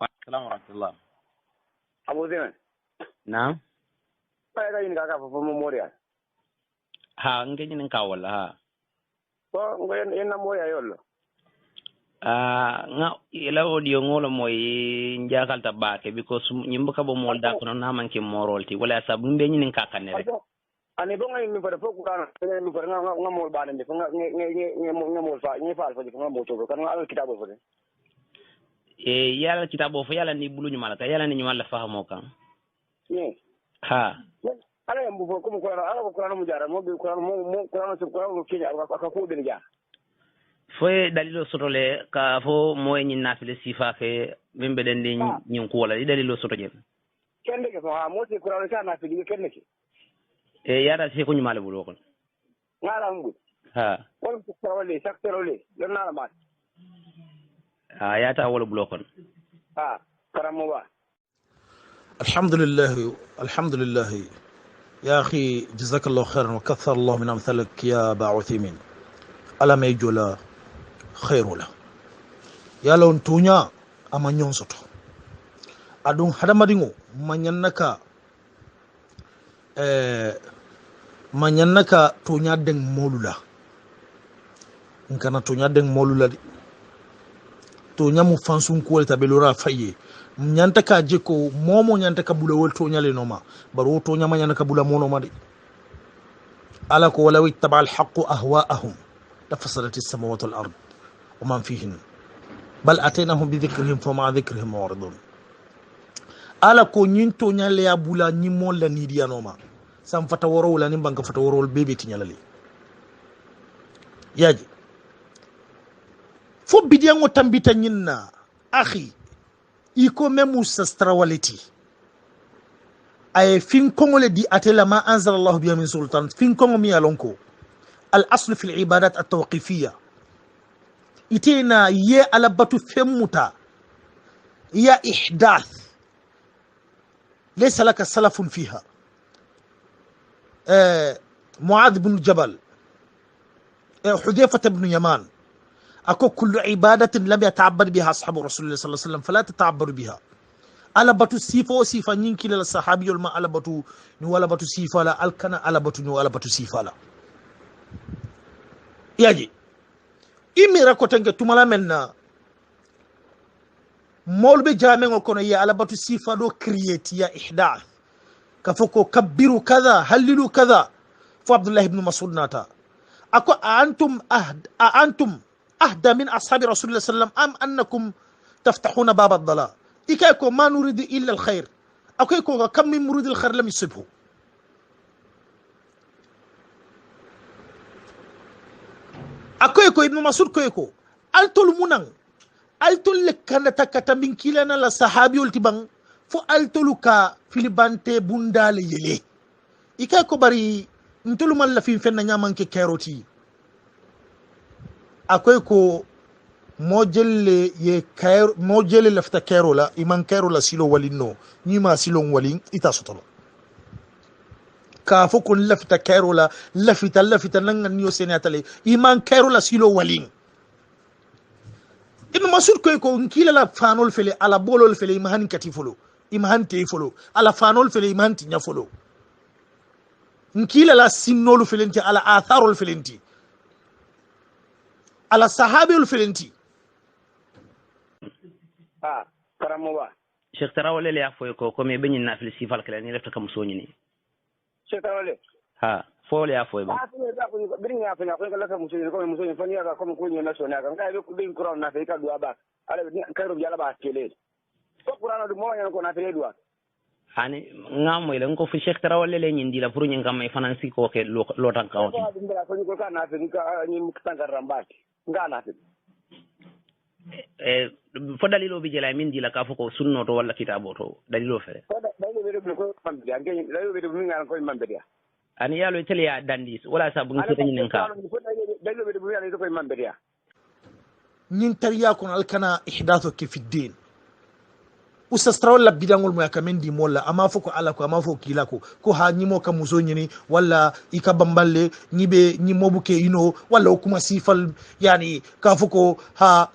السلام ورحمة الله. أبو زين. نعم. ما يجي نكاك في موريا. ها نجي نكاك ولا ها. فنقول إن موريا يلا. nga ila audio ngolo moy njakal tabake because nyimbuka bo mol da kono na manki morolti wala sabu mbe nyinin kakane rek ani bonga mi fara foku kana mi fara nga mol bana mi nga mol fa ni fa nga mo to kan nga kitabo fa yala kitabo fa yala ni bulu nyumala ka yala ni nyumala fahamo kan ni ha ala mbu ko ko ala ko ko mu jara mo bi ko ko kinya ka ko de ja foye dalilo sotole ka fo moye ñin nafile sifa ke min be den di ñin ko wala dalilo soto je kende ke so ha mo ci qur'an ka nafile kende ke yara se ko ñumale bulo kon ngala ngu ha wala ko trawle sak trawle don na ma yata wala bulo kon ha karamo ba الحمد لله يا أخي جزاك الله خيرا وكثر الله من أمثالك يا أبا عثيمين ألا ما يجولا خير له يا لون تونيا أما نيونسوتو أدون هذا مدينو مانيانكا تونيا دين مولولا نكنا تونيا دين مولولا دي تونيا مفانسون كوالي تابلورا فايي nyantaka jeko momo nyantaka bula wol tonya le noma baro tonya ma nyantaka bula mono ma de ala ko wala ittaba al haqq ahwaahum lafasadat as-samawati wal ard wa man fihin bal atainahum bi dhikrihim fama dhikrihim muridun ala ko nyin tonya le abula nyi mol la ni diya noma sam fata woro wala ni banka fata woro bebe tinyalale yaji fo bidiyango tambita nyinna akhi iko memu sastrawaliti ay fin kongole di atela ma anzal Allah biha min sultan fin kongo mi alonko al asl fi al ibadat at tawqifiyya itena ye alabatu femuta ya ihdath laysa laka salafun fiha muad ibn jabal حذيفة بن يمان أكو كل عبادة لم يتعبد بها أصحاب رسول الله صلى الله عليه وسلم فلا تتعبدوا بها على بتو سيفا وسيفا نينكي للصحابي والما على بتو نو على بتو سيفا لا الكنا على بتو نو على بتو سيفا لا ياجي إمي راكو تنك تمالا منا مول بجامع وكنا يا على بتو سيفا دو كرييت يا إحداث كفوكو كبروا كذا هللوا كذا فعبد الله بن مسعود ناتا أكو أنتم أهدى من أصحاب رسول الله صلى الله عليه وسلم أم أنكم تفتحون باب الضلال إيكايكو ما نريد إلا الخير أكويكو كم من مريد الخير لم يصبه أكويكو ابن مسعود كويكو ألتول منان ألتول لك كانت كتمين كيلنا لصحابي التبان فو ألتول كا فيلبانتي بندال يلي إيكايكو بري نتولو مالا فين نيامان كي كيروتي akwai ko mojele lafta kerola iman kerola silo walino ni ma silon walin ita sotolo ka fo kun lafta kerola lafita nan niyo senatale iman kerola silo walin ibn masud ko nkila la fanol fele ala bolol fele iman katifolo iman tefolo ala fanol fele iman tinyafolo nkila la sinnolu felenti ala atharol felenti على الصحابي الفلنتي كراموا شيخ تراول اللي يعفو كومي بين الناس في السيفال كلا ني لفت كم سوني شيخ تراول فول يعفو با بين يعفو كلا كم مسوني فني كم كوني ناسونا كان كاي بين قران نافي كا دوا با على كايرو جالا با كيلي قران دو مو يان كو نافي دوا hani ngamo ile ngo fi Sheikh Tarawl le nyindi la furu nyanga may finansi ko ke lo tan kaw ki ko ka na fi ni muktan rambati ngana fi fo dalilo bi jela min dila ka fo ko sunno to wala kitabo to dalilo fere dalilo be ko fambe ya ngey dalilo be mi ngal ko mambe dia ani yalo tele ya dandis wala sa bu ngi tan ka dalilo be mi ngal ko mambe dia نين ترياكم الكنا إحداثك في الدين usastrawol la bidangol mo yakamendi molla ama foko ala ko ama foko kilako ko ha nyimo ka muso nyini wala ika bamballe nyibe nyimobuke ino wala kuma sifal yani ka foko ha